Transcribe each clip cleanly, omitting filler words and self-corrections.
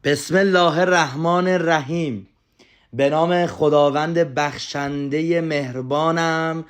بسم الله الرحمن الرحیم. به نام خداوند بخشنده مهربانم.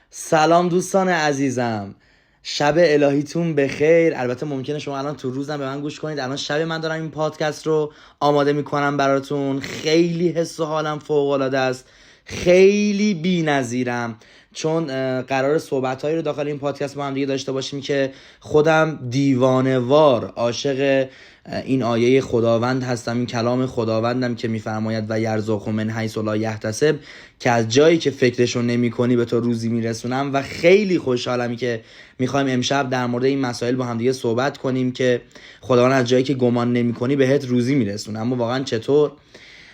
سلام دوستان عزیزم، شب الهیتون بخیر. البته ممکنه شما الان تو روزم به من گوش کنید، الان شب من دارم این پادکست رو آماده میکنم براتون. خیلی حس و حالم فوق العاده است، خیلی بی‌نظیرم، چون قرار صحبت‌هایی رو داخل این پادکست با هم دیگه داشته باشیم که خودم دیوانه‌وار عاشق این آیه خداوند هستم، این کلام خداوندم که میفرماید و یرزق من حیث لا یحتسب، که از جایی که فکرشو نمی‌کنی به تو روزی میرسونم. و خیلی خوشحالم که میخوایم امشب در مورد این مسائل با هم دیگه صحبت کنیم که خداوند از جایی که گمان نمی‌کنی بهت روزی میرسونه. اما واقعا چطور؟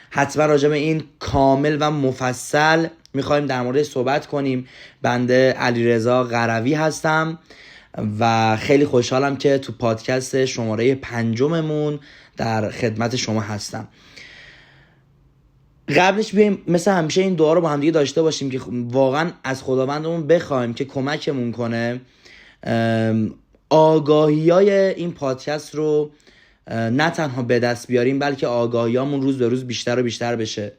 حتما راجع به این کامل و مفصل میخوایم در مورد صحبت کنیم. بنده علیرضا قروی هستم و خیلی خوشحالم که تو پادکست شماره 5 در خدمت شما هستم. قبلش بیایم مثل همیشه این دعا رو با هم دیگه داشته باشیم که واقعا از خداوندمون بخوایم که کمکمون کنه آگاهی‌های این پادکست رو نه تنها به دست بیاریم، بلکه آگاهیامون روز به روز بیشتر و بیشتر بشه.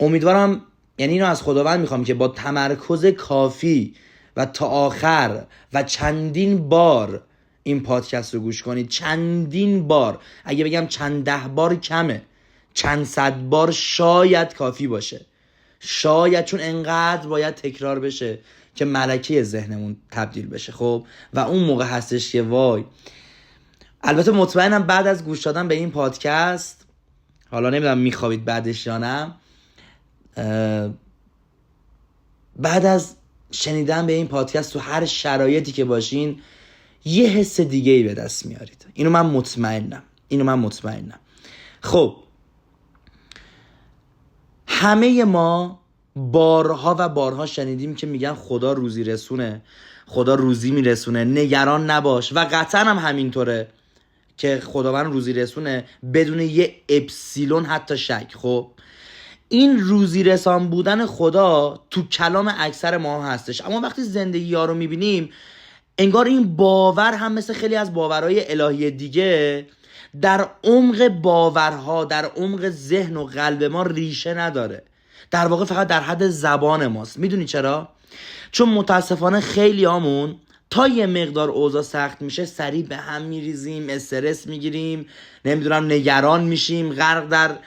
امیدوارم، یعنی اینو از خداوند میخوام که با تمرکز کافی و تا آخر و چندین بار این پادکست رو گوش کنید. چندین بار، اگه بگم چند 10 بار کمه، چند 100 بار شاید کافی باشه، شاید، چون انقدر باید تکرار بشه که ملکه ذهنمون تبدیل بشه. خب و اون موقع هستش که وای. البته مطمئنم بعد از گوش دادن به این پادکست، حالا نمیدونم میخوابید بعدش یا نه، بعد از شنیدن به این پادکست تو هر شرایطی که باشین یه حس دیگه ای به دست میارید. اینو من مطمئنم. خب همه ما بارها و بارها شنیدیم که میگن خدا روزی رسونه، خدا روزی میرسونه، نگران نباش. و قطعا هم همینطوره که خداوند روزی رسونه بدون یه اپسیلون حتی شک. خب این روزی رسان بودن خدا تو کلام اکثر ما هستش، اما وقتی زندگی ها رو میبینیم انگار این باور هم مثل خیلی از باورهای الهی دیگه در عمق باورها، در عمق ذهن و قلب ما ریشه نداره. در واقع فقط در حد زبان ماست. میدونی چرا؟ چون متاسفانه خیلی همون تا یه مقدار اوضاع سخت میشه سریع به هم میریزیم، استرس میگیریم، نمیدونم نگران میشیم، غرق در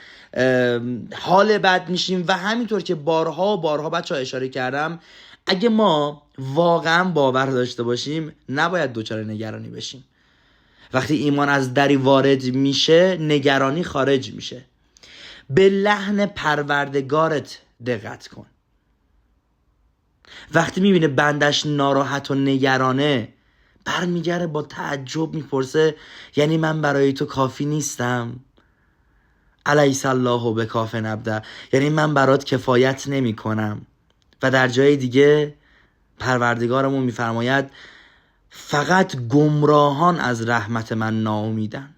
حال بد میشیم. و همینطور که بارها و بارها بچه‌ها اشاره کردم، اگه ما واقعا باور داشته باشیم نباید دوچار نگرانی بشیم. وقتی ایمان از دری وارد میشه نگرانی خارج میشه. به لحن پروردگارت دقت کن. وقتی میبینه بندش ناراحت و نگرانه برمیگره با تعجب میپرسه یعنی من برای تو کافی نیستم؟ الیس الله بکاف عبده، یعنی من برات کفایت نمی کنم؟ و در جای دیگه پروردگارمون میفرماید فقط گمراهان از رحمت من ناامیدن.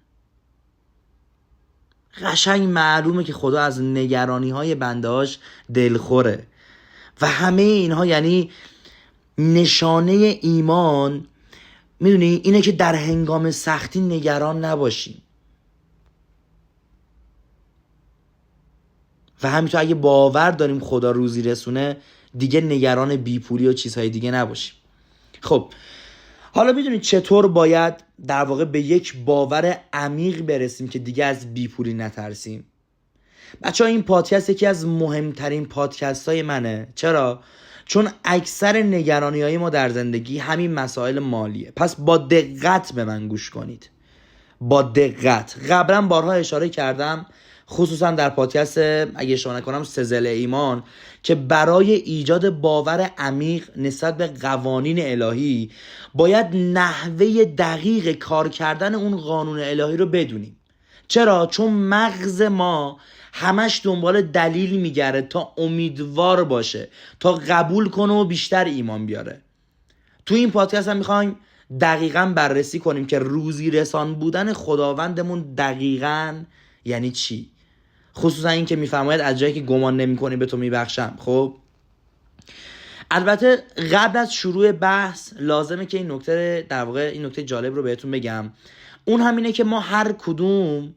قشنگ معلومه که خدا از نگرانی های بندهاش دلخوره. و همه اینها یعنی نشانه ایمان. میدونی اینه که در هنگام سختی نگران نباشیم. و همینطور اگه باور داریم خدا روزی رسونه دیگه نگران بیپولی و چیزهای دیگه نباشیم. خب حالا میدونید چطور باید در واقع به یک باور عمیق برسیم که دیگه از بیپولی نترسیم؟ بچه‌ها این پادکست یکی از مهمترین پادکست های منه. چرا؟ چون اکثر نگرانی های ما در زندگی همین مسائل مالیه. پس با دقت به من گوش کنید، با دقت. قبلا بارها اشاره کردم، خصوصا در پادکست اگه اشاره نکنم سزل ایمان، که برای ایجاد باور عمیق نسبت به قوانین الهی باید نحوه دقیق کار کردن اون قانون الهی رو بدونیم. چرا؟ چون مغز ما همش دنبال دلیل میگره تا امیدوار باشه، تا قبول کنه و بیشتر ایمان بیاره. تو این پادکست هم میخوایم دقیقاً بررسی کنیم که روزی رسان بودن خداوندمون دقیقاً یعنی چی. خصوصا این که میفرماید از جایی که گمان نمی‌کنی به تو میبخشم. خب البته قبل از شروع بحث لازمه که این نکته، در واقع این نکته جالب رو بهتون بگم. اون همینه که ما هر کدوم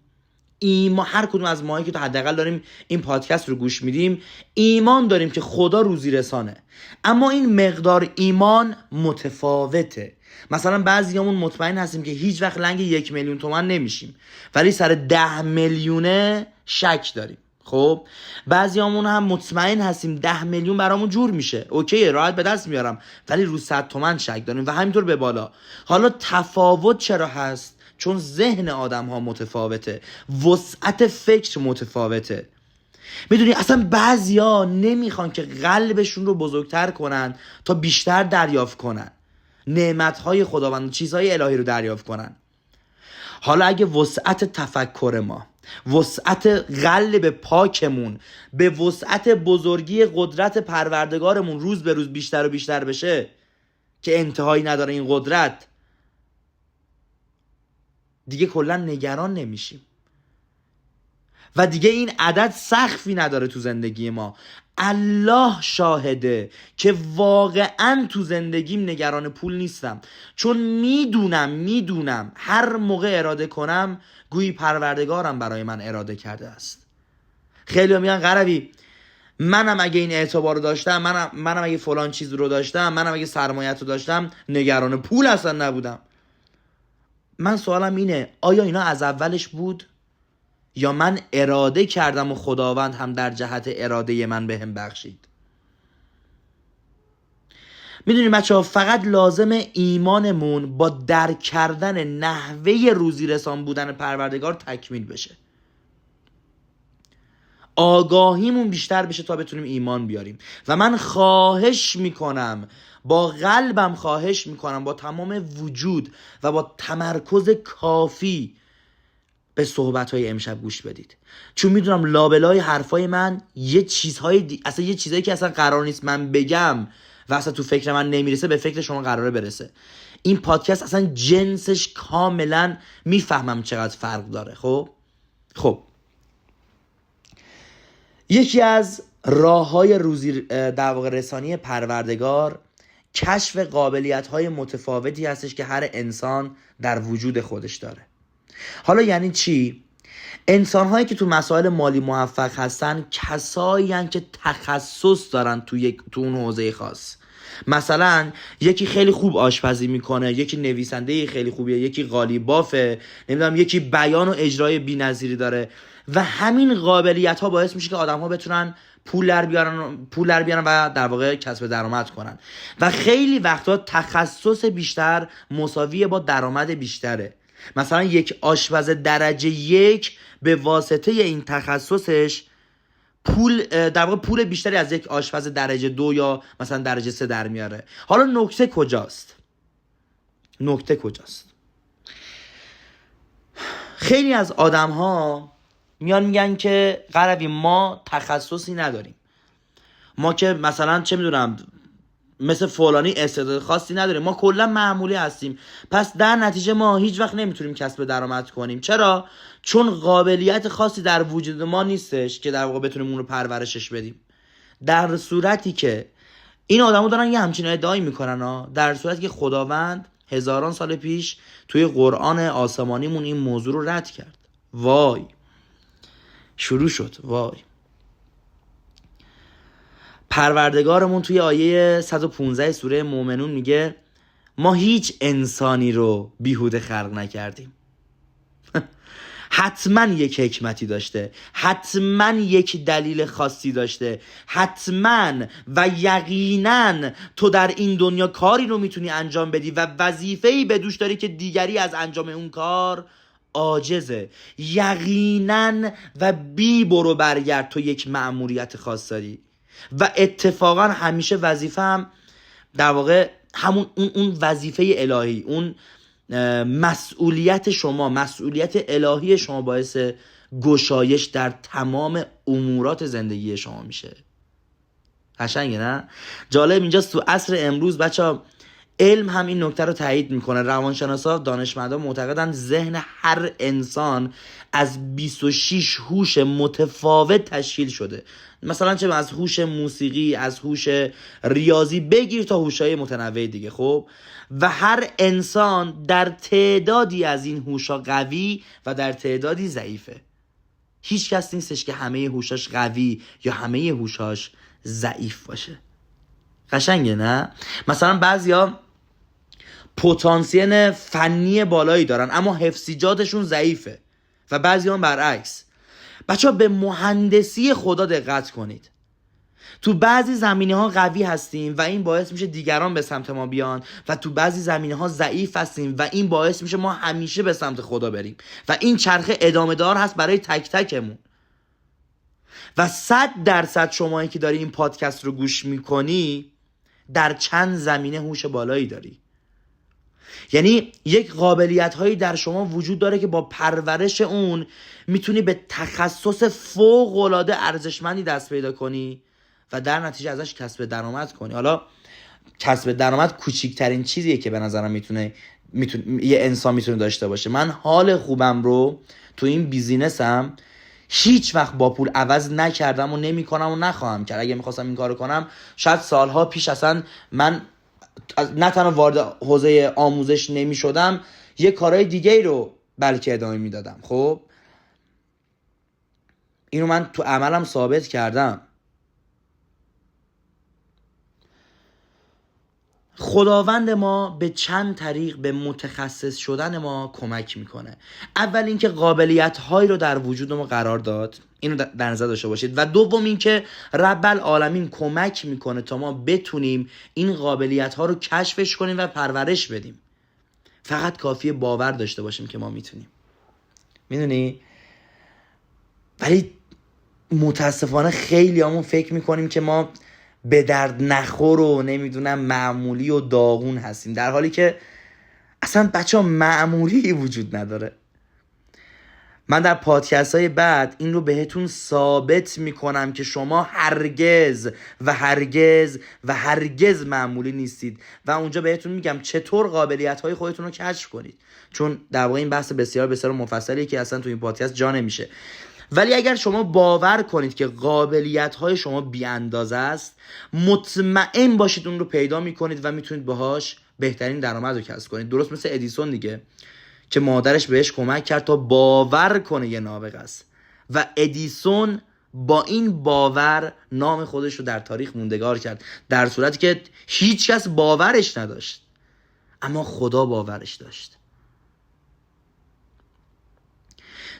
ایمان، هر کدوم از ماهایی که تو حداقل داریم این پادکست رو گوش میدیم، ایمان داریم که خدا روزی رسانه، اما این مقدار ایمان متفاوته. مثلا بعضیامون مطمئن هستیم که هیچ وقت لنگ 1 میلیون تومان نمیشیم، ولی سر 10 میلیونه شک داریم. خب بعضیامون هم مطمئن هستیم 10 میلیون برامون جور میشه، اوکی راحت به دست میارم، ولی رو 100 تومن شک داریم و همینطور به بالا. حالا تفاوت چرا هست؟ چون ذهن آدم ها متفاوته، وسعت فکر متفاوته. میدونی اصلا بعضیا نمیخوان که قلبشون رو بزرگتر کنن تا بیشتر دریافت کنن، نعمتهای خداوند، چیزهای الهی رو دریافت کنن. حالا اگه وسعت تفکر ما، وسعت قلب پاکمون به وسعت بزرگی قدرت پروردگارمون روز به روز بیشتر و بیشتر بشه که انتهایی نداره این قدرت، دیگه کلا نگران نمیشیم و دیگه این عدد سقفی نداره تو زندگی ما. الله شاهده که واقعا تو زندگیم نگران پول نیستم، چون میدونم هر موقع اراده کنم گویی پروردگارم برای من اراده کرده است. خیلی میگن قروی منم اگه این اعتبار رو داشتم، منم اگه فلان چیز رو داشتم، منم اگه سرمایت رو داشتم، نگران پول اصلا نبودم. من سوالم اینه، آیا اینا از اولش بود یا من اراده کردم و خداوند هم در جهت اراده من بهم بخشید؟ میدونی بچه‌ها، فقط لازم ایمانمون با درک کردن نحوه روزی رسان بودن پروردگار تکمیل بشه، آگاهیمون بیشتر بشه تا بتونیم ایمان بیاریم. و من خواهش میکنم، با قلبم خواهش میکنم، با تمام وجود و با تمرکز کافی به صحبت‌های امشب گوش بدید، چون میدونم لابلای حرفای من یه چیزهای اصلا یه چیزایی که اصلا قرار نیست من بگم و اصلا تو فکر من نمیرسه به فکر شما قراره برسه. این پادکست اصلا جنسش کاملا میفهمم چقدر فرق داره. خب یکی از راه‌های روزی در واقع رسانی پروردگار کشف قابلیت‌های متفاوتی هستش که هر انسان در وجود خودش داره. حالا یعنی چی؟ انسان‌هایی که تو مسائل مالی موفق هستن کسایی هستن که تخصص دارن تو اون حوزه خاص. مثلا یکی خیلی خوب آشپزی میکنه، یکی نویسنده خیلی خوبیه، یکی قالیبافه، نمیدونم یکی بیان و اجرای بی‌نظیری داره و همین قابلیت ها باعث میشه که آدم ها بتونن پول در بیارن و در واقع کسب درآمد کنن و خیلی وقتا تخصص بیشتر مساویه با درآمد بیشتره. مثلا یک آشپز درجه 1 به واسطه این تخصصش در واقع پول بیشتری از یک آشپز درجه 2 یا مثلا درجه 3 در میاره. حالا نکته کجاست؟ خیلی از آدم ها میگن که قروی ما تخصصی نداریم، ما که مثلا چه میدونم مثل فلانی استعداد خاصی نداریم، ما کلا معمولی هستیم، پس در نتیجه ما هیچ وقت نمیتونیم کسب درآمد کنیم. چرا؟ چون قابلیت خاصی در وجود ما نیستش که در واقع بتونیم اون رو پرورشش بدیم. در صورتی که این آدمو دارن یه همچین ادعایی میکنن در صورتی که خداوند هزاران سال پیش توی قرآن آسمانیمون این موضوع رو رد کرد. وای شروع شد. وای پروردگارمون توی آیه 115 سوره مومنون میگه ما هیچ انسانی رو بیهوده خلق نکردیم. حتما یک حکمتی داشته، حتما یک دلیل خاصی داشته، حتما و یقینا تو در این دنیا کاری رو میتونی انجام بدی و وظیفه‌ای به دوش داری که دیگری از انجام اون کار عاجزه. یقینا و بی برو برگرد تو یک مأموریت خاص داری و اتفاقا همیشه وظیفه هم در واقع همون اون وظیفه الهی، اون مسئولیت شما، مسئولیت الهی شما باعث گشایش در تمام امورات زندگی شما میشه. قشنگه نه؟ جالب اینجاست تو عصر امروز بچه‌ها علم هم این نکته رو تایید میکنه. روانشناسا، دانشمندان معتقدن ذهن هر انسان از 26 هوش متفاوت تشکیل شده. مثلا چه از هوش موسیقی، از هوش ریاضی بگیر تا هوش‌های متنوع دیگه. خب و هر انسان در تعدادی از این هوش‌ها قوی و در تعدادی ضعیفه. هیچ کس نیستش که همه هوشاش قوی یا همه هوشاش ضعیف باشه. قشنگه نه؟ مثلا بعضیا پتانسیل فنی بالایی دارن اما حفظیجاتشون ضعیفه و بعضیا هم برعکس. بچه‌ها به مهندسی خدا دقت کنید. تو بعضی زمینه‌ها قوی هستیم و این باعث میشه دیگران به سمت ما بیان و تو بعضی زمینه‌ها ضعیف هستیم و این باعث میشه ما همیشه به سمت خدا بریم و این چرخه ادامه دار هست برای تک تکمون. و 100% شمایی که داری این پادکست رو گوش میکنی در چند زمینه هوش بالایی داری. یعنی یک قابلیت هایی در شما وجود داره که با پرورش اون میتونی به تخصص فوق العاده ارزشمندی دست پیدا کنی و در نتیجه ازش کسب درآمد کنی. حالا کسب درآمد کوچیکترین چیزیه که به نظرم میتونه یه انسان میتونه داشته باشه. من حال خوبم رو تو این بیزینسم هیچ وقت با پول عوض نکردم و نمیکنم و نخواهم کرد. اگه میخواستم این کارو کنم شاید سالها پیش اصلا من نه تنها وارد حوزه آموزش نمیشدم، یه کارهای دیگه ای رو بلکه ادامه میدادم. خب اینو من تو عملم ثابت کردم. خداوند ما به چند طریق به متخصص شدن ما کمک میکنه. اول اینکه قابلیت هایی رو در وجود ما قرار داد، اینو در نظر داشته باشید. و دوم اینکه رب العالمین کمک میکنه تا ما بتونیم این قابلیت ها رو کشفش کنیم و پرورش بدیم. فقط کافیه باور داشته باشیم که ما میتونیم. میدونی؟ ولی متاسفانه خیلی همون فکر میکنیم که ما به درد نخور و نمیدونم معمولی و داغون هستیم، در حالی که اصلا بچه‌ها معمولی وجود نداره. من در پادکست های بعد این رو بهتون ثابت میکنم که شما هرگز و هرگز و هرگز معمولی نیستید و اونجا بهتون میگم چطور قابلیت های خودتون رو کشف کنید، چون در واقع این بحث بسیار بسیار مفصلیه که اصلا تو این پادکست جا نمیشه. ولی اگر شما باور کنید که قابلیت های شما بی اندازه است، مطمئن باشید اون رو پیدا میکنید و میتونید باهاش بهترین درآمد رو کسب کنید. درست مثل ادیسون دیگه که مادرش بهش کمک کرد تا باور کنه یه نابغه است و ادیسون با این باور نام خودش رو در تاریخ موندگار کرد، در صورتی که هیچ کس باورش نداشت اما خدا باورش داشت.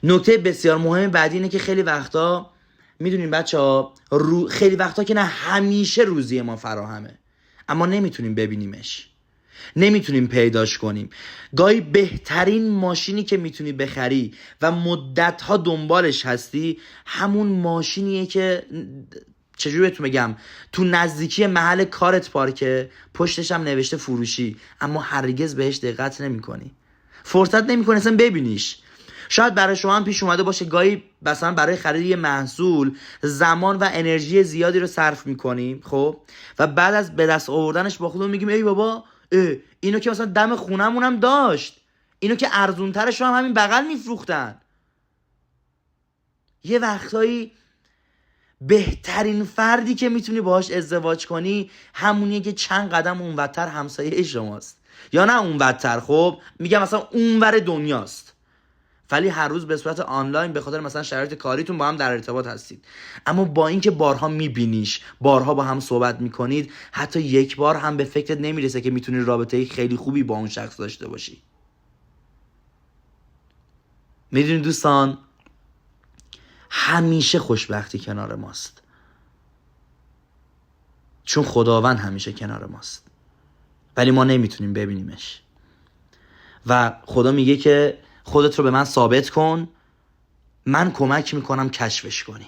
نکته بسیار مهم بعدی اینه که خیلی وقتا میدونین بچه‌ها خیلی وقتا که نه همیشه روزی ما فراهمه اما نمیتونیم ببینیمش، نمیتونیم پیداش کنیم. گاهی بهترین ماشینی که میتونی بخری و مدتها دنبالش هستی همون ماشینیه که چجوری بهتون بگم تو نزدیکی محل کارت پارکه، پشتش هم نوشته فروشی اما هرگز بهش دقت نمی‌کنی، فرصت نمی‌کنی اصلا ببینیش. شاید برای شما هم پیش اومده باشه گاهی مثلا برای خرید یه محصول زمان و انرژی زیادی رو صرف میکنیم، خب و بعد از به دست آوردنش با خودمون میگیم ای بابا اینو که مثلا دم خونمون هم داشت، اینو که ارزونترش رو هم همین بغل میفروختن. یه وقتایی بهترین فردی که میتونی باهاش ازدواج کنی همونیه که چند قدم اونورتر همسایه شماست، یا نه اونورتر، خب میگم مثلا اونور دنیاست، ولی هر روز به صورت آنلاین به خاطر مثلا شرایط کاریتون با هم در ارتباط هستید. اما با اینکه بارها میبینیش، بارها با هم صحبت میکنید، حتی یک بار هم به فکرت نمیرسه که میتونی رابطه خیلی خوبی با اون شخص داشته باشی. میدونید دوستان، همیشه خوشبختی کنار ماست، چون خداوند همیشه کنار ماست ولی ما نمیتونیم ببینیمش و خدا میگه که خودت رو به من ثابت کن، من کمک میکنم کشفش کنی.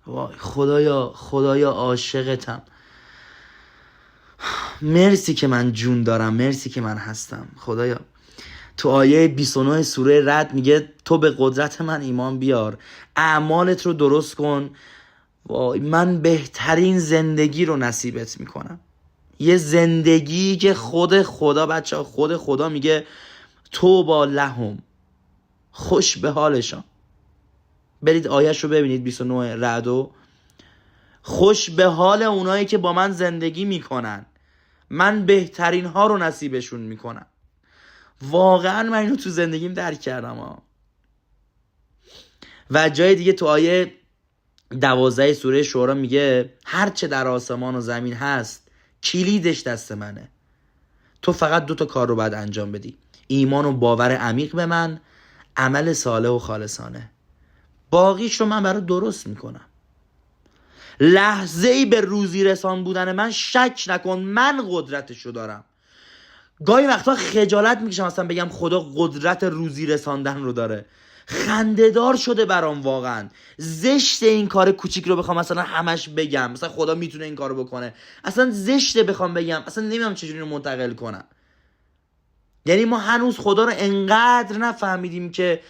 وای خدایا عاشقتم، مرسی که من جون دارم، مرسی که من هستم. خدایا تو آیه 29 سوره رعد میگه تو به قدرت من ایمان بیار، اعمالت رو درست کن، وای من بهترین زندگی رو نصیبت میکنم. یه زندگی که خود خدا بچه خود خدا میگه تو با لهم، خوش به حالشان. برید آیش رو ببینید 29 رعدو، خوش به حال اونایی که با من زندگی میکنن، من بهترین ها رو نصیبشون میکنم. واقعا من اینو تو زندگیم درک کردم ها. و جای دیگه تو آیه 12 سوره شورا میگه هر چه در آسمان و زمین هست کلیدش دست منه. تو فقط 2 کار رو باید انجام بدی: ایمان و باور عمیق به من، عمل صالح و خالصانه. باقیش رو من برای درست میکنم. لحظه ای به روزی رسان بودن من شک نکن، من قدرتشو دارم. گاهی وقتا خجالت میکشم اصلا بگم خدا قدرت روزی رساندن رو داره. خنده‌دار شده برام واقعا. زشت این کار کوچیک رو بخوام مثلا همش بگم، مثلا خدا میتونه این کارو بکنه. اصلا زشته بخوام بگم، اصلا نمیدونم چجوری رو منتقل کنم. یعنی ما هنوز خدا رو انقدر نفهمیدیم که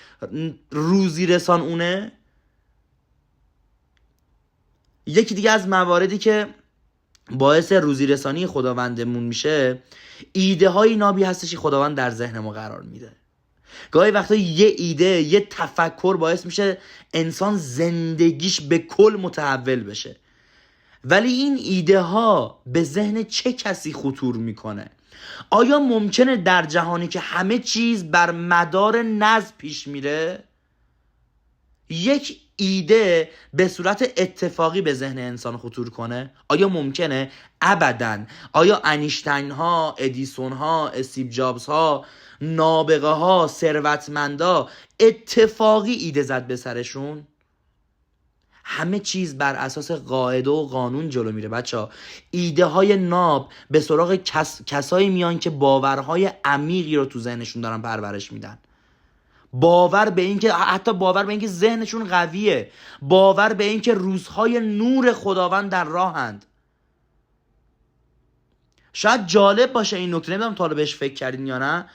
روزی رسان اونه. یکی دیگه از مواردی که باعث روزی رسانی خداوندمون میشه، ایده های نابی هستش که خداوند در ذهن ما قرار میده. گاهی وقتا یه ایده، یه تفکر باعث میشه انسان زندگیش به کل متحول بشه. ولی این ایده ها به ذهن چه کسی خطور میکنه؟ آیا ممکنه در جهانی که همه چیز بر مدار نظم پیش میره، یک ایده به صورت اتفاقی به ذهن انسان خطور کنه؟ آیا ممکنه؟ ابداً. آیا انیشتین ها، ادیسون ها، استیو جابز ها، نابغه ها، ثروتمندا اتفاقی ایده زد به سرشون؟ همه چیز بر اساس قاعده و قانون جلو میره بچه. ایده های ناب به سراغ کسایی میان که باورهای عمیقی رو تو ذهنشون دارن پرورش میدن. باور به این که حتی باور به این که ذهنشون قویه، باور به این که روزهای نور خداوند در راهند. شاید جالب باشه این نکته، نمیدونم تا حالا بهش فکر کردین یا نه.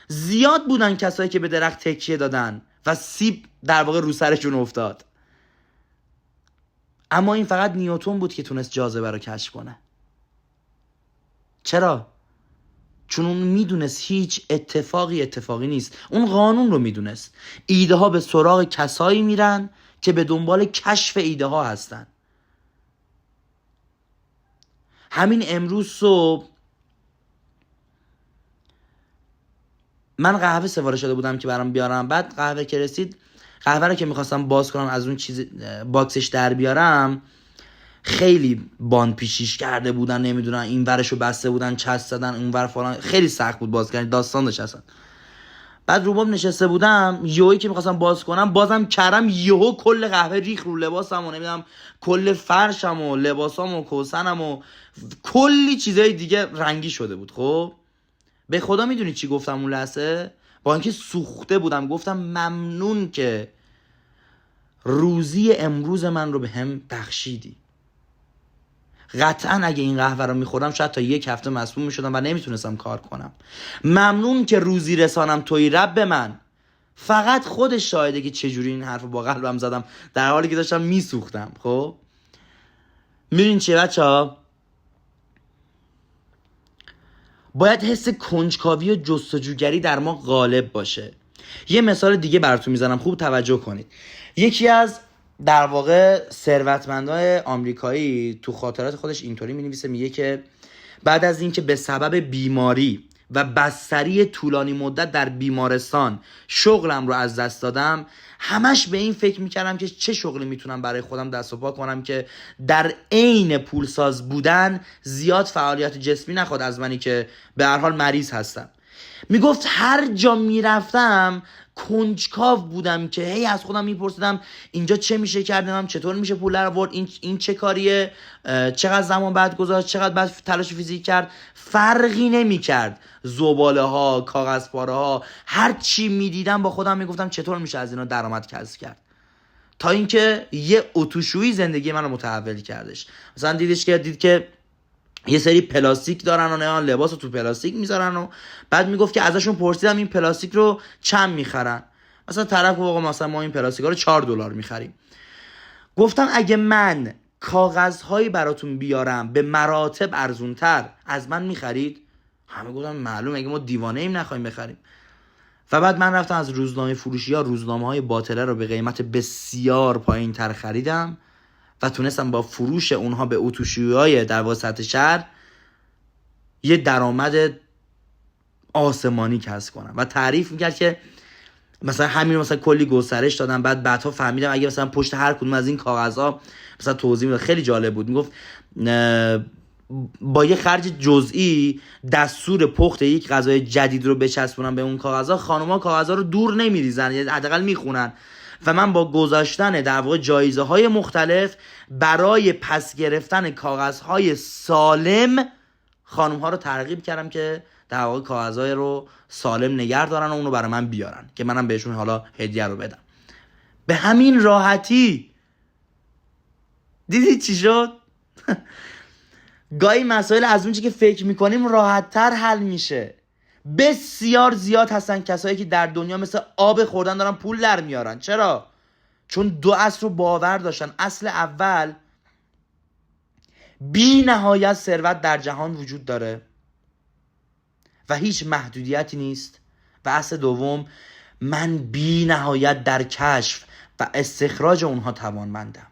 زیاد بودن کسایی که به درخت تکیه دادن و سیب در واقع رو سرشون افتاد، اما این فقط نیوتن بود که تونست جاذبه رو کشف کنه. چرا؟ چون اون میدونست هیچ اتفاقی نیست. اون قانون رو میدونست. ایده ها به سراغ کسایی میرن که به دنبال کشف ایده ها هستن. همین امروز صبح من قهوه سفارش داده بودم که برام بیارم. بعد قهوه که رسید، قهوه رو که میخواستم باز کنم از اون چیز باکسش در بیارم، خیلی باند پیشیش کرده بودن، نمیدونم این ورشو بسته بودن، چسب زدن اون ور فلان، خیلی سخت بود باز کردن، داستان داشت اصلا. بعد رو بام نشسته بودم، یهویی که میخواستم باز کنم بازم کردم، یهو کل قهوه ریخ رو لباسم و نمیدونم کل فرشم و لباسام و کوسنم و کلی چیزای دیگه رنگی شده بود. خب به خدا میدونی چی گفتم اون لحظه؟ با اینکه سوخته بودم گفتم ممنون که روزی امروز من رو به هم بخشیدی. قطعا اگه این قهوه رو میخورم شاید تا 1 هفته مصموم میشدم و نمیتونستم کار کنم. ممنون که روزی رسانم توی رب من. فقط خودش شاهده که چجوری این حرف رو با قلبم زدم در حالی که داشتم میسوختم. خب میرین چه بچه ها؟ باید حس کنجکاوی و جستجوگری در ما غالب باشه. یه مثال دیگه براتون میزنم، خوب توجه کنید. یکی از در واقع ثروتمندان آمریکایی تو خاطرات خودش اینطوری مینویسه، میگه که بعد از اینکه به سبب بیماری و بستری طولانی مدت در بیمارستان شغلم رو از دست دادم، همش به این فکر میکردم که چه شغلی میتونم برای خودم دست و پا کنم که در عین پولساز بودن زیاد فعالیت جسمی نخواد از منی که به هر حال مریض هستم. میگفت هر جا میرفتم کنجکاو بودم که هی از خودم میپرسیدم اینجا چه میشه کردم، چطور میشه پول در آورد، این چه کاریه، چقدر زمان بعد گذاشت، چقدر بعد تلاش فیزیک کرد. فرقی نمیکرد، زباله ها، کاغذ پاره ها، هر چی میدیدم با خودم میگفتم چطور میشه از اینا درآمد کسب کرد. تا اینکه یه اتوشویی زندگی منو متحول کردش. مثلا دید که یه سری پلاستیک دارن و نه لباس رو تو پلاستیک میذارن و بعد میگفت که ازشون پرسیدم این پلاستیک رو چند میخرن. مثلا طرف گفت آقا مثلا ما این پلاستیکا رو $4 میخریم. گفتم اگه من کاغذهایی براتون بیارم به مراتب ارزونتر، از من میخرید؟ همه گفتم معلوم، اگه ما دیوانه ایم نخوایم بخریم. و بعد من رفتم از روزنامه فروشی ها روزنامه های باطله رو به قیمت بسیار پایین تر خریدم و تونستم با فروش اونها به اتوشوی‌های در وسط شهر یه درآمد آسمانی کسب کنم. و تعریف میکرد که مثلا همین مثلا کلی گسترش دادم، بعدها فهمیدم اگه مثلا پشت هر کدوم از این کاغذها مثلا توضیح میداد، خیلی جالب بود. میگفت با یه خرج جزئی دستور پخت یک غذای جدید رو بچسبونن به اون کاغذها، خانم‌ها کاغذها رو دور نمیریزن، یعنی حداقل میخونن. و من با گذاشتن در واقع جایزه های مختلف برای پس گرفتن کاغذهای سالم خانم‌ها رو ترغیب کردم که در واقع کاغذهای رو سالم نگه دارن و اونو برای من بیارن که منم بهشون حالا هدیه رو بدم. به همین راحتی. دیدید چی شد؟ گاهی مسائل از اون چی که فکر میکنیم راحت‌تر حل میشه. بسیار زیاد هستن کسایی که در دنیا مثل آب خوردن دارن پول در میارن. چرا؟ چون دو اصل رو باور داشتن. اصل اول، بی نهایت ثروت در جهان وجود داره و هیچ محدودیتی نیست. و اصل دوم، من بی نهایت در کشف و استخراج اونها توانمندم.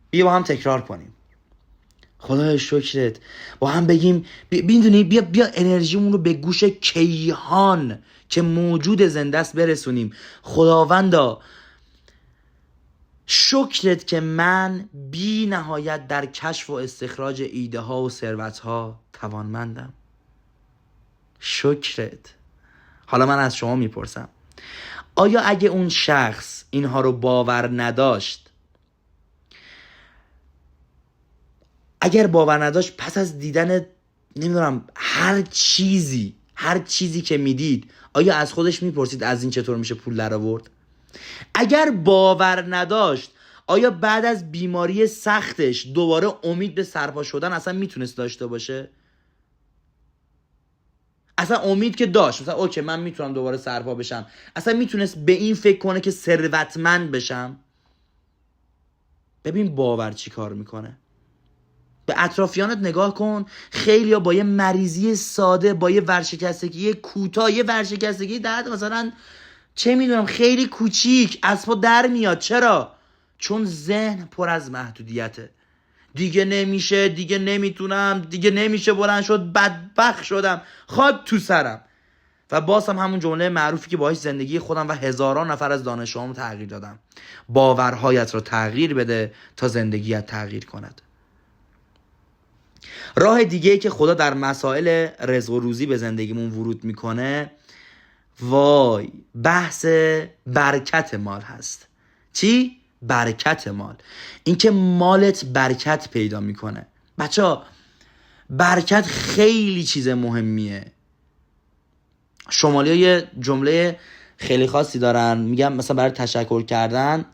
بیا با هم تکرار کنیم. خدای شکرت. با هم بگیم میدونی، بیا انرژیمون رو به گوش کیهان که موجود زنده است برسونیم. خداوندا شکرت که من بی نهایت در کشف و استخراج ایده ها و ثروت ها توانمندم. شکرت. حالا من از شما میپرسم، آیا اگه اون شخص اینها رو باور نداشت، اگر باور نداشت پس از دیدن نمیدونم هر چیزی که میدید، آیا از خودش میپرسید از این چطور میشه پول در آورد؟ اگر باور نداشت، آیا بعد از بیماری سختش دوباره امید به سرپا شدن اصلا میتونست داشته باشه؟ اصلا امید که داشت، مثلا اوکی من میتونم دوباره سرپا بشم، اصلا میتونست به این فکر کنه که ثروتمند بشم؟ ببین باور چی کار میکنه. به اطرافیانت نگاه کن، خیلیا با یه مریضی ساده، با یه ورشکستگی کوتاه، یه ورشکستگی در مثلا چه میدونم خیلی کوچیک از پا در میاد. چرا؟ چون ذهن پر از محدودیته. دیگه نمیشه، دیگه نمیتونم، دیگه نمیشه بلند شد، بدبخت شدم، خاک تو سرم. و باز هم همون جمله معروفی که باهاش زندگی خودم و هزاران نفر از دانش آموزان تغییر دادم: باورهایت رو تغییر بده تا زندگیت تغییر کند. راه دیگه‌ای که خدا در مسائل رزق و روزی به زندگیمون ورود میکنه، وای، بحث برکت مال هست. چی؟ برکت مال. اینکه مالت برکت پیدا میکنه. بچه‌ها برکت خیلی چیز مهمیه. شمالی‌ها یه جمله خیلی خاصی دارن، میگم مثلا برای تشکر کردن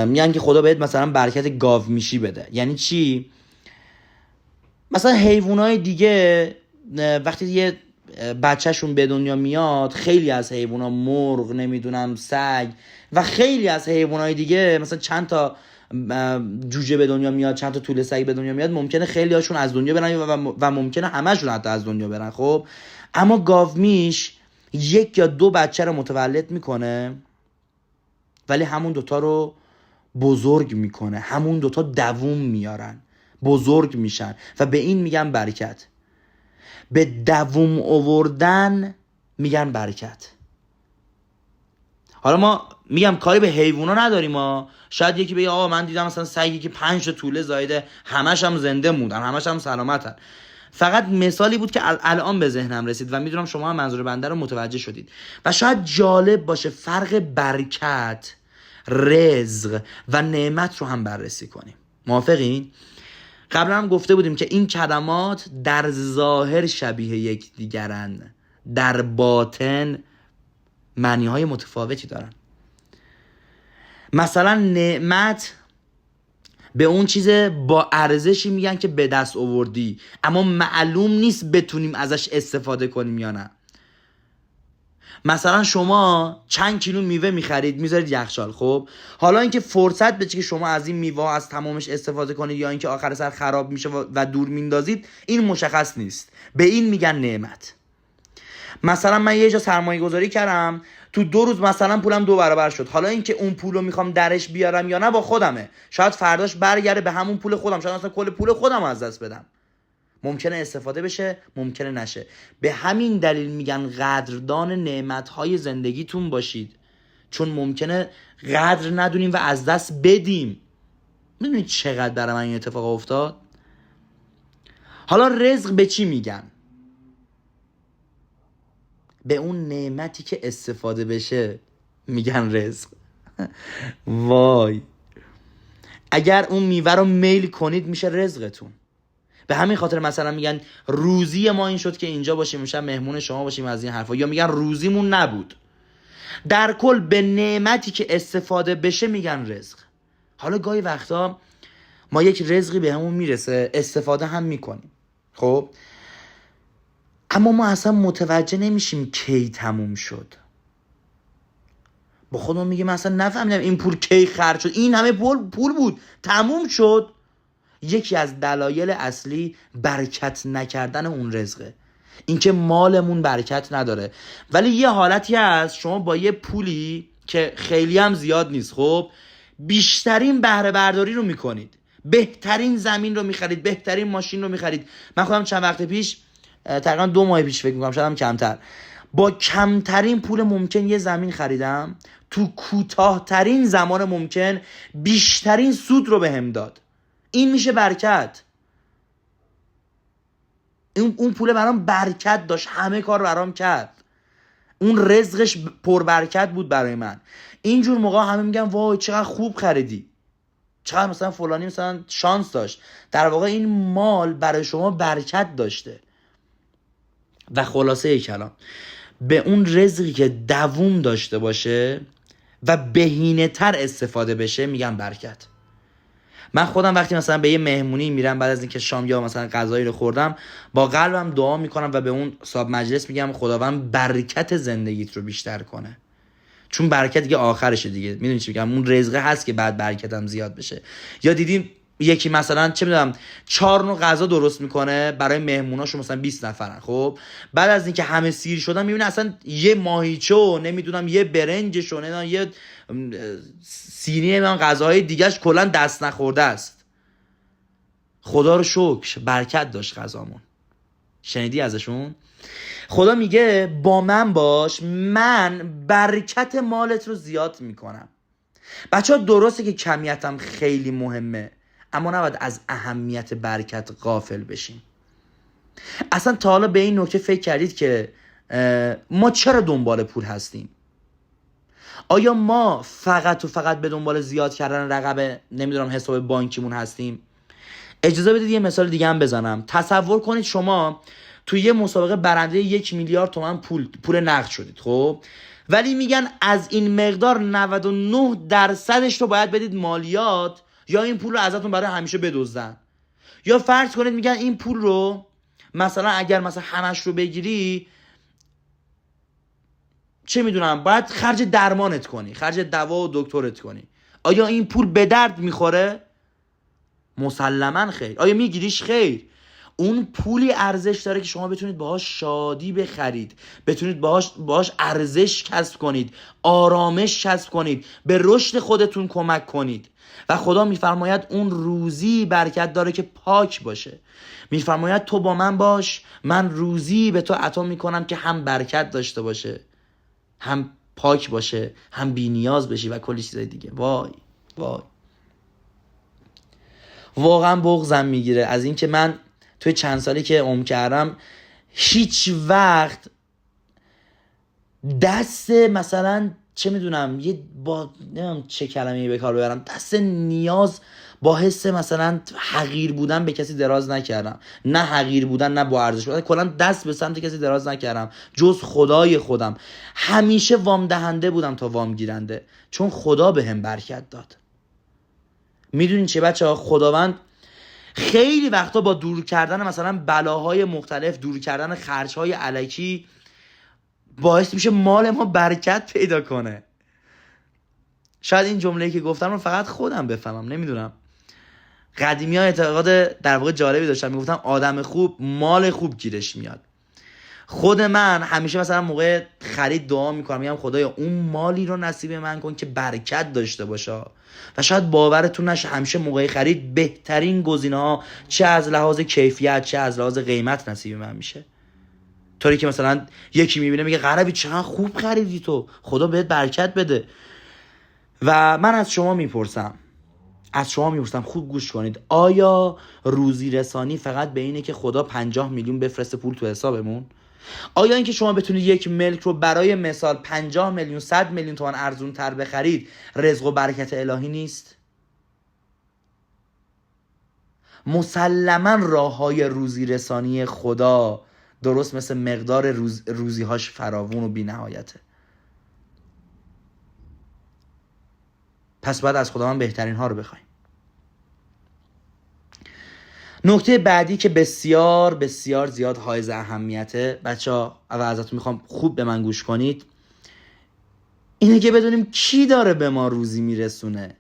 میگن که خدا بهت مثلا برکت گاو میشی بده. یعنی چی؟ مثلا حیوانای دیگه وقتی یه بچهشون به دنیا میاد، خیلی از حیونا، مرغ، نمیدونم سگ و خیلی از حیوانای دیگه، مثلا چند تا جوجه به دنیا میاد، چند تا توله سگ به دنیا میاد، ممکنه خیلی هاشون از دنیا برن و ممکنه همشون حتی از دنیا برن. خب اما گاومیش یک یا دو بچه رو متولد میکنه ولی همون دوتا رو بزرگ میکنه، همون دوتا دووم میارن، بزرگ میشن و به این میگن برکت. به دووم آوردن میگن برکت. حالا ما میگم کاری به حیوونا نداریم ما. شاید یکی بگه آقا من دیدم مثلا سگی که 5 تا توله زایده، همش هم زنده موندن، همش هم سلامتن. فقط مثالی بود که الان به ذهنم رسید و میدونم شما هم منظور بنده رو متوجه شدید. و شاید جالب باشه فرق برکت، رزق و نعمت رو هم بررسی کنیم. موافقین؟ قبلا هم گفته بودیم که این کلمات در ظاهر شبیه یکدیگرند، در باطن معنی‌های متفاوتی دارن. مثلا نعمت به اون چیز با ارزشی میگن که به دست آوردی اما معلوم نیست بتونیم ازش استفاده کنیم یا نه. مثلا شما چند کیلو میوه میخرید میذارید یخچال، خب حالا اینکه فرصت بشه که شما از این میوه از تمامش استفاده کنید یا اینکه آخر سر خراب میشه و دور میندازید، این مشخص نیست. به این میگن نعمت. مثلا من یه جا سرمایه گذاری کردم، تو 2 روز مثلا پولم 2 برابر شد. حالا اینکه اون پولو میخوام درش بیارم یا نه با خودمه. شاید فرداش برگرده به همون پول خودم، شاید اصلا کل پول خودم از دست بدم. ممکنه استفاده بشه، ممکنه نشه. به همین دلیل میگن قدردان نعمتهای زندگیتون باشید، چون ممکنه قدر ندونیم و از دست بدیم. میدونید چقدر برای من این اتفاق افتاد؟ حالا رزق به چی میگن؟ به اون نعمتی که استفاده بشه میگن رزق. وای، اگر اون میوه رو میل کنید میشه رزقتون. به همین خاطر مثلا میگن روزی ما این شد که اینجا باشیم، میشن مهمون شما باشیم از این حرفا، یا میگن روزیمون نبود. در کل به نعمتی که استفاده بشه میگن رزق. حالا گاهی وقتا ما یک رزقی به همون میرسه، استفاده هم میکنیم، خب اما ما اصلا متوجه نمیشیم کی تموم شد. با خودمون میگیم اصلا نفهمیدم این پول کی خرج شد، این همه پول بود تموم شد. یکی از دلایل اصلی برکت نکردن اون رزقه، اینکه مالمون برکت نداره. ولی یه حالتی هست شما با یه پولی که خیلی هم زیاد نیست، خب بیشترین بهره برداری رو میکنید، بهترین زمین رو میخرید، بهترین ماشین رو میخرید. من خودم چند وقت پیش، تقریبا 2 ماه پیش فکر میکنم، شاید هم کمتر، با کمترین پول ممکن یه زمین خریدم، تو کوتاهترین زمان ممکن بیشترین سود رو بهم داد. این میشه برکت. اون پول برام برکت داشت، همه کار برام کرد، اون رزقش پربرکت بود برای من. اینجور موقع همه میگن وای چقدر خوب خریدی، چقدر مثلا فلانی مثلا شانس داشت. در واقع این مال برای شما برکت داشته. و خلاصه کلام، به اون رزقی که دووم داشته باشه و بهینه تر استفاده بشه میگن برکت. من خودم وقتی مثلا به یه مهمونی میرم، بعد از اینکه شام یا مثلا غذایی رو خوردم، با قلبم دعا میکنم و به اون صاحب مجلس میگم خداوند برکت زندگیت رو بیشتر کنه، چون برکت دیگه آخرشه دیگه. میدونی چی میگم؟ اون رزقه هست که بعد برکتم زیاد بشه. یا دیدیم یکی مثلا چه میدونم 4 نوع غذا درست میکنه برای مهموناشو، مثلا 20 نفرن، خب بعد از اینکه همه سیر شدن میبینه اصلا یه ماهیچه و نمیدونم یه برنجش و نمیدونم یه سینی من غذاهای دیگهش کلا دست نخورده است. خدا رو شکر برکت داشت غذامون. شنیدی ازشون؟ خدا میگه با من باش، من برکت مالت رو زیاد میکنم. بچه ها درسته که کمیتم خیلی مهمه، اما نباید از اهمیت برکت غافل بشیم. اصلا تا حالا به این نکته فکر کردید که ما چرا دنبال پول هستیم؟ آیا ما فقط و فقط به دنبال زیاد کردن رقم نمیدونم حساب بانکیمون هستیم؟ اجازه بدید یه مثال دیگه هم بزنم. تصور کنید شما توی یه مسابقه برنده 1 میلیارد تومان پول نقد شدید، خب ولی میگن از این مقدار 99% رو باید بدید مالیات یا این پول رو ازتون برای همیشه بدزدن. یا فرض کنید میگن این پول رو مثلا اگر مثلا همش رو بگیری چه میدونم باید خرج درمانت کنی، خرج دوا و دکترت کنی. آیا این پول به درد میخوره؟ مسلماً خیر. آیا میگیریش؟ خیر. اون پولی ارزش داره که شما بتونید باهاش شادی بخرید، بتونید باهاش ارزش کسب کنید، آرامش کسب کنید، به رشد خودتون کمک کنید. و خدا میفرماید اون روزی برکت داره که پاک باشه. میفرماید تو با من باش، من روزی به تو عطا میکنم که هم برکت داشته باشه، هم پاک باشه، هم بی نیاز بشی و کلی چیزای دیگه. وای وای، واقعا بغضم میگیره از این که من توی چند سالی که عمر کردم هیچ وقت دست مثلا چه میدونم یه با نمیدونم چه کلمه‌ای به کار ببرم، دست نیاز با حس مثلا حقیر بودن به کسی دراز نکردم. نه حقیر بودن نه با ارزش بودن، کلا دست به سمت کسی دراز نکردم جز خدای خودم. همیشه وام دهنده بودم تا وام گیرنده، چون خدا بهم برکت داد. میدونین چه بچه‌ها، خداوند خیلی وقتا با دور کردن مثلا بلاهای مختلف، دور کردن خرج‌های الکی باعث میشه مال ما برکت پیدا کنه. شاید این جمله‌ای که گفتم رو فقط خودم بفهمم، نمیدونم. قدیمی‌ها اعتقاد در واقع جالبی داشتن، میگفتن آدم خوب مال خوب گیرش میاد. خود من همیشه مثلا موقع خرید دعا میکنم، میگم خدایا اون مالی رو نصیب من کن که برکت داشته باشه. و شاید باورتون نشه همیشه موقع خرید بهترین گزینه‌ها چه از لحاظ کیفیت چه از لحاظ قیمت نصیب من میشه. طوری که مثلا یکی میبینه میگه قربی چقدر خوب خریدی تو، خدا بهت برکت بده. و من از شما میپرسم خوب گوش کنید، آیا روزی رسانی فقط به اینه که خدا 50 میلیون بفرسته پول تو حسابمون؟ آیا اینکه شما بتونید یک ملک رو برای مثال 50 میلیون 100 میلیون تومان ارزون تر بخرید رزق و برکت الهی نیست؟ مسلما راههای روزی رسانی خدا درست مثل مقدار روزیهاش فراوون و بی نهایته. پس باید از خداوند بهترین ها رو بخوایم. نکته بعدی که بسیار بسیار زیاد حائز اهمیته، بچه‌ها اول ازتون میخوام خوب به من گوش کنید، اینه که بدونیم کی داره به ما روزی میرسونه.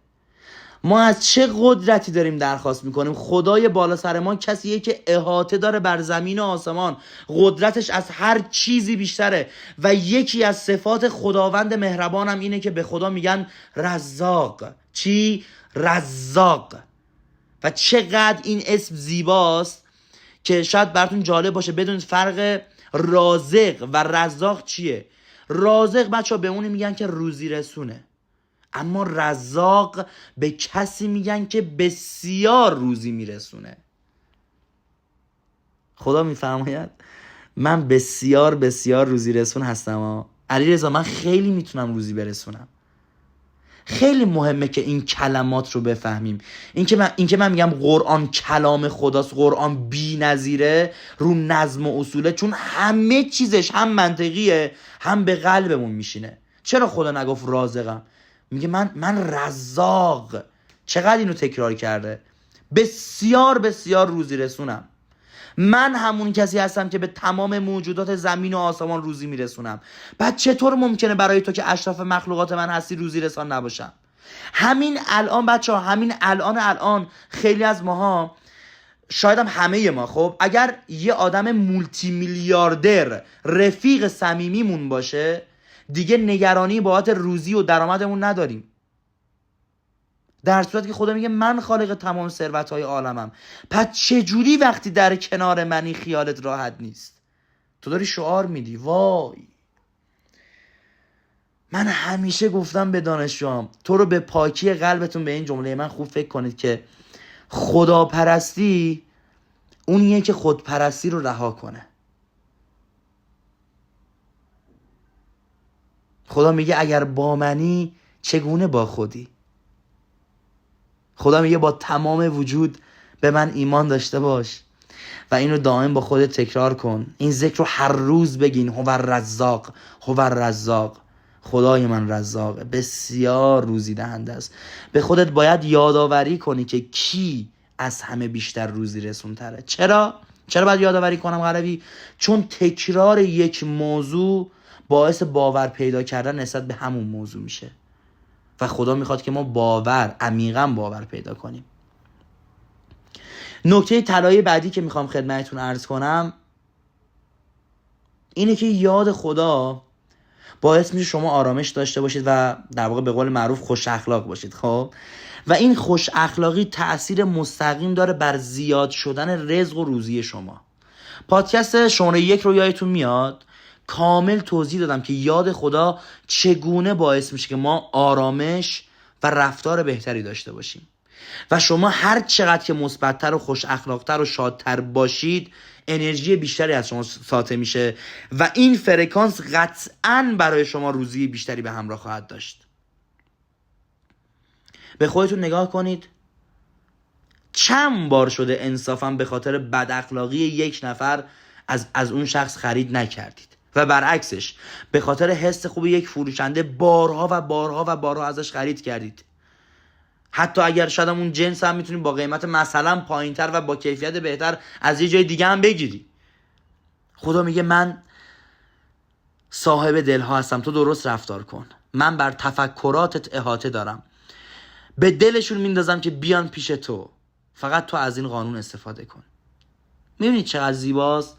ما از چه قدرتی داریم درخواست میکنیم؟ خدای بالا سر ما کسیه که احاطه داره بر زمین و آسمان، قدرتش از هر چیزی بیشتره. و یکی از صفات خداوند مهربانم اینه که به خدا میگن رزاق. چی؟ رزاق. و چقدر این اسم زیباست که شاید براتون جالب باشه بدونید فرق رازق و رزاق چیه. رازق بچه ها به اونی میگن که روزی رسونه، اما رزاق به کسی میگن که بسیار روزی میرسونه. خدا میفرماید من بسیار بسیار روزی رسون هستم. علیرضا من خیلی میتونم روزی برسونم. خیلی مهمه که این کلمات رو بفهمیم. این که من میگم قرآن کلام خداست، قرآن بی‌نظیره رو نظم و اصوله، چون همه چیزش هم منطقیه هم به قلبمون میشینه. چرا خدا نگفت رازقم؟ میگه من رزاق. چقدر اینو تکرار کرده؟ بسیار بسیار روزی رسونم. من همون کسی هستم که به تمام موجودات زمین و آسمان روزی میرسونم. بعد چطور ممکنه برای تو که اشرف مخلوقات من هستی روزی رسان نباشم؟ همین الان بچه ها، همین الان خیلی از ماها، شاید هم همه ما، خب اگر یه آدم مولتی میلیاردر رفیق صمیمیمون باشه دیگه نگرانی بابت روزی و درآمدمون نداریم، در صورتی که خدا میگه من خالق تمام ثروت‌های عالمم. پس چجوری وقتی در کنار منی خیالت راحت نیست؟ تو داری شعار میدی. وای، من همیشه گفتم به دانشجوام تو رو به پاکی قلبتون به این جمله من خوب فکر کنید که خداپرستی اونیه که خودپرستی رو رها کنه. خدا میگه اگر با منی چگونه با خودی؟ خدا میگه با تمام وجود به من ایمان داشته باش و اینو دائم با خودت تکرار کن. این ذکر رو هر روز بگین. هو الرزاق، هو الرزاق. خدای من رزاقه، بسیار روزی دهنده است. به خودت باید یادآوری کنی که کی از همه بیشتر روزی رسون تره. چرا باید یادآوری کنم قربی؟ چون تکرار یک موضوع باعث باور پیدا کردن نسبت به همون موضوع میشه و خدا میخواد که ما عمیقاً باور پیدا کنیم. نکته طلایی بعدی که میخوام خدمتتون عرض کنم اینه که یاد خدا باعث میشه شما آرامش داشته باشید و در واقع به قول معروف خوش اخلاق باشید. خب و این خوش اخلاقی تأثیر مستقیم داره بر زیاد شدن رزق و روزی شما. پادکست شماره 1 رو یادتون میاد کامل توضیح دادم که یاد خدا چگونه باعث میشه که ما آرامش و رفتار بهتری داشته باشیم و شما هر چقدر که مثبت‌تر و خوش اخلاق‌تر و شادتر باشید انرژی بیشتری از شما ساطع میشه و این فرکانس قطعاً برای شما روزی بیشتری به همراه خواهد داشت. به خودتون نگاه کنید، چند بار شده انصافاً به خاطر بد اخلاقی یک نفر از اون شخص خرید نکردید و برعکسش به خاطر حس خوب یک فروشنده بارها و بارها و بارها ازش خرید کردید. حتی اگر شاید اون جنس هم میتونید با قیمت مثلا پایینتر و با کیفیت بهتر از یه جای دیگه هم بگیری. خدا میگه من صاحب دلها هستم، تو درست رفتار کن. من بر تفکراتت احاطه دارم، به دلشون میندازم که بیان پیش تو، فقط تو از این قانون استفاده کن. میبینید چقدر زیباست؟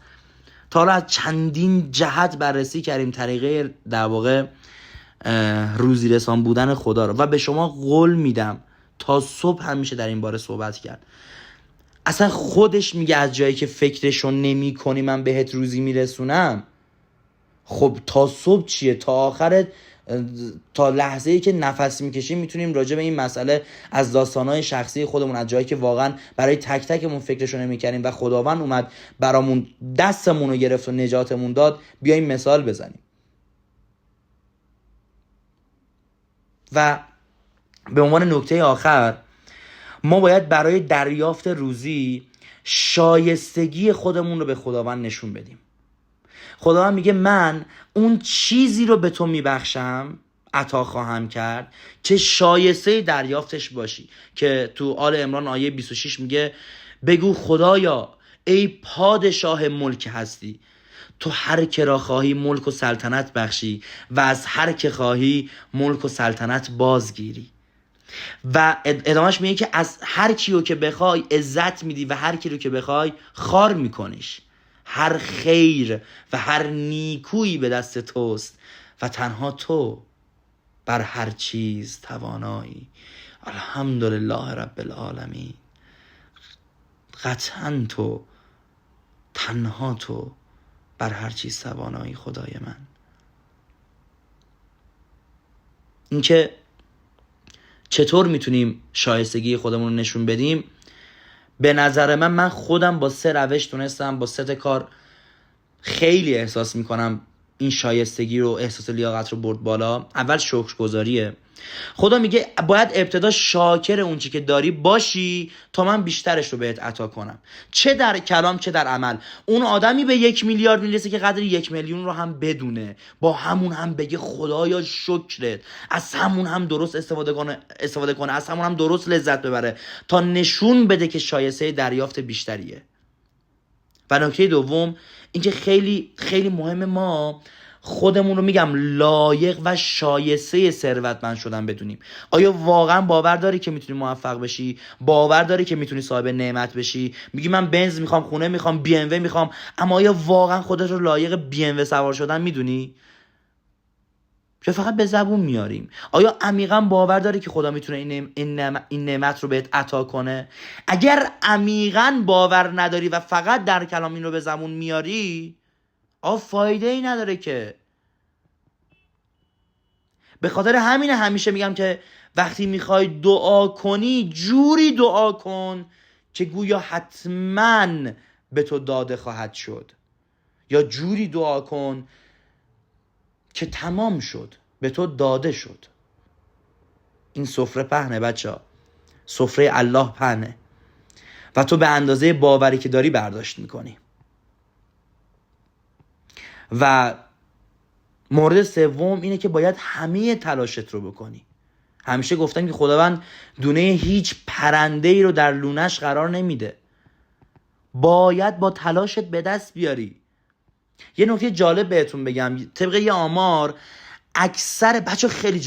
تا حالا از چندین جهت بررسی کردیم طریقه در واقع روزی رسان بودن خدا رو و به شما قول میدم تا صبح همیشه در این باره صحبت کرد. اصلا خودش میگه از جایی که فکرشو نمی کنی من بهت روزی میرسونم. خب تا صبح چیه؟ تا آخرت، تا لحظه‌ای که نفس میکشیم میتونیم راجع به این مسئله از داستانهای شخصی خودمون، از جایی که واقعا برای تک تکمون فکرشو نمی‌کردیم و خداوند اومد برامون دستمون رو گرفت و نجاتمون داد، بیایم مثال بزنیم. و به عنوان نکته آخر، ما باید برای دریافت روزی شایستگی خودمون رو به خداوند نشون بدیم. خداوند میگه من اون چیزی رو به تو میبخشم، عطا خواهم کرد که شایسته دریافتش باشی، که تو آل عمران آیه 26 میگه بگو خدایا ای پادشاه ملک هستی، تو هر که را خواهی ملک و سلطنت بخشی و از هر که خواهی ملک و سلطنت بازگیری. و ادامهش میگه که از هر کیو که بخوای عزت میدی و هر کی رو که بخوای خار میکنیش. هر خیر و هر نیکویی به دست توست و تنها تو بر هر چیز توانایی. الحمدلله رب العالمین. قطعا تو، تنها تو بر هر چیز توانایی خدای من. اینکه چطور میتونیم شایستگی خودمون رو نشون بدیم، به نظر من خودم با 3 روش تونستم، با 3 کار خیلی احساس میکنم این شایستگی رو، احساس لیاقت رو برد بالا. اول شکرگزاریه. خدا میگه باید ابتدا شاکر اون چی که داری باشی تا من بیشترش رو بهت عطا کنم، چه در کلام چه در عمل. اون آدمی به 1 میلیارد میرسه که قدر 1 میلیون رو هم بدونه، با همون هم بگه خدایا شکرت، از همون هم درست استفاده کنه، از همون هم درست لذت ببره تا نشون بده که شایسته دریافت بیشتریه. و نکته دوم اینکه خیلی خیلی مهمه ما خودمون رو، میگم، لایق و شایسته ثروتمند شدن بدونیم. آیا واقعا باور داری که میتونی موفق بشی؟ باور داری که میتونی صاحب نعمت بشی؟ میگی من بنز میخوام، خونه میخوام، بی ام و میخوام، اما آیا واقعا خودت رو لایق بی ام و سوار شدن میدونی؟ یا فقط به زبون میاریم؟ آیا عمیقا باور داری که خدا میتونه این نعمت رو بهت عطا کنه؟ اگر عمیقا باور نداری و فقط در کلام این رو به زبون میاری، فایده ای نداره که. به خاطر همینه همیشه میگم که وقتی میخوای دعا کنی جوری دعا کن که گویا حتما به تو داده خواهد شد، یا جوری دعا کن که تمام شد، به تو داده شد. این سفره پهنه بچه ها، سفره الله پهنه و تو به اندازه باوری که داری برداشت میکنی. و مورد سوم اینه که باید همه تلاشت رو بکنی. همیشه گفتم که خداوند دونه هیچ پرنده‌ای رو در لونش قرار نمیده، باید با تلاشت به دست بیاری. یه نکته جالب بهتون بگم، طبق یه آمار اکثر بچه، خیلی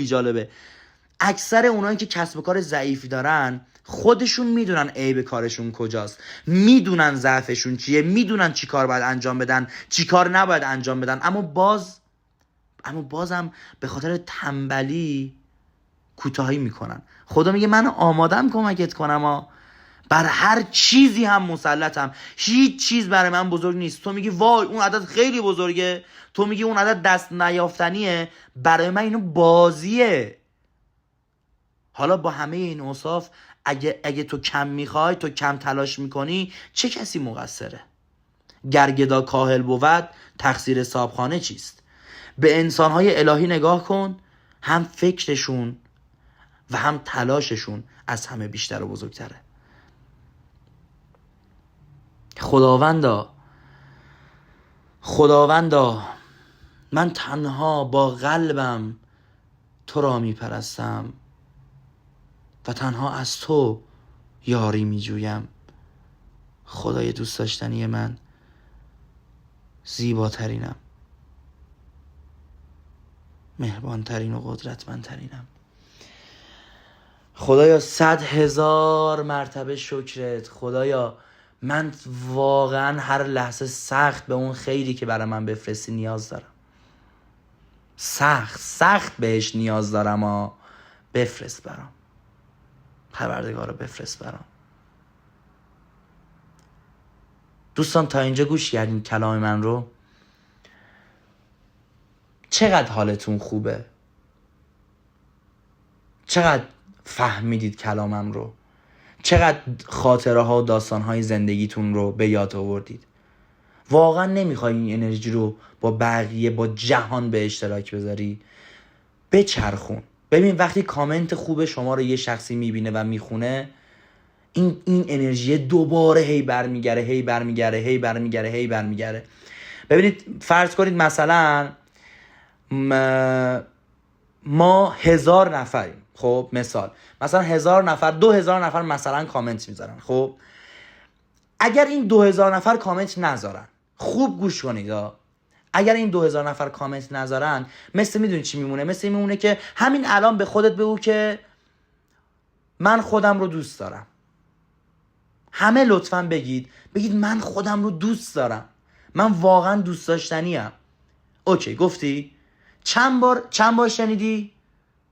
جالبه، اکثر اونایی که کسب و کار ضعیفی دارن خودشون میدونن عیب کارشون کجاست، میدونن ضعفشون چیه، میدونن چی کار باید انجام بدن، چی کار نباید انجام بدن، اما بازم به خاطر تنبلی کوتاهی میکنن. خدا میگه من آمادم کمکت کنم، بر هر چیزی هم مسلطم، هیچ چیز برای من بزرگ نیست. تو میگی وای اون عدد خیلی بزرگه، تو میگی اون عدد دست نیافتنیه، برای من اینو بازیه. حالا با همه این اوصاف اگه تو کم میخوای، تو کم تلاش میکنی، چه کسی مقصره؟ گر گدا کاهل بود تقصیر صاحبخانه چیست؟ به انسانهای الهی نگاه کن، هم فکرشون و هم تلاششون از همه بیشتر و بزرگتره. خداوندا من تنها با قلبم تو را میپرستم و تنها از تو یاری میجویم. خدای دوست داشتنی من، زیباترینم، مهربانترین و قدرتمندترینم. خدایا 100,000 مرتبه شکرت. خدایا من واقعا هر لحظه سخت به اون خیری که برای من بفرستی نیاز دارم. سخت بهش نیاز دارم. بفرست برام پروردگارا، بفرست برام. دوستان تا اینجا گوش کردین کلام من رو؟ چقدر حالتون خوبه؟ چقدر فهمیدید کلامم رو؟ چقدر خاطره ها و داستان های زندگیتون رو به یاد آوردید؟ واقعا نمیخوای این انرژی رو با بقیه، با جهان به اشتراک بذاری؟ بچرخون. ببین وقتی کامنت خوب شما رو یه شخصی میبینه و میخونه، این انرژی دوباره هی برمیگره. ببینید فرض کنید مثلا ما 1000 نفریم، خب مثلا 1000 نفر 2000 نفر مثلا کامنت میذارن. خب اگر این 2000 نفر کامنت نذارن، خوب گوش کنید اگر این 2000 نفر کامنت نذارن، میدونید چی میمونه؟ میمونه که همین الان به خودت بگو که من خودم رو دوست دارم. همه لطفاً بگید من خودم رو دوست دارم، من واقعا دوست داشتنیم. اوکی، گفتی؟ چند بار شنیدی؟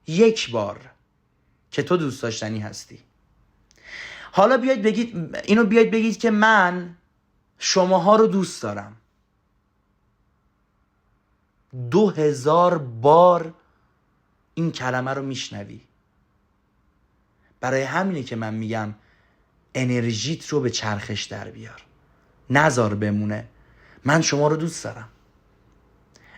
1 بار که تو دوست داشتنی هستی. حالا بیاید بگید که من شماها رو دوست دارم. 2000 بار این کلمه رو میشنوی. برای همینه که من میگم انرژیت رو به چرخش در بیار، نذار بمونه. من شما رو دوست دارم.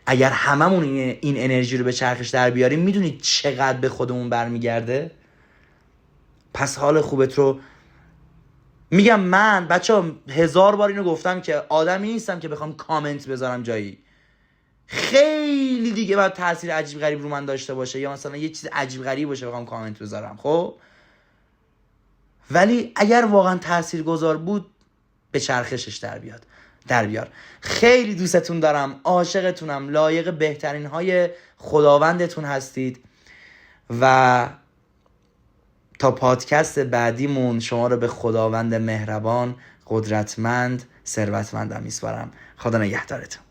اگر هممون این انرژی رو به چرخش در بیاریم، میدونید چقدر به خودمون برمیگرده؟ پس حال خوبت رو میگم. من بچه 1000 بار اینو گفتم که آدمی نیستم که بخوام کامنت بذارم جایی. خیلی دیگه باید تاثیر عجیب غریب رو من داشته باشه، یا مثلا یه چیز عجیب غریب باشه بخوام کامنت بذارم. خب ولی اگر واقعا تاثیرگذار بود، به چرخشش در بیار. خیلی دوستتون دارم، عاشقتونم، لایق بهترین های خداوندتون هستید و تا پادکست بعدیمون شما رو به خداوند مهربان، قدرتمند، ثروتمندم میسپارم. خدا نگهدارتون.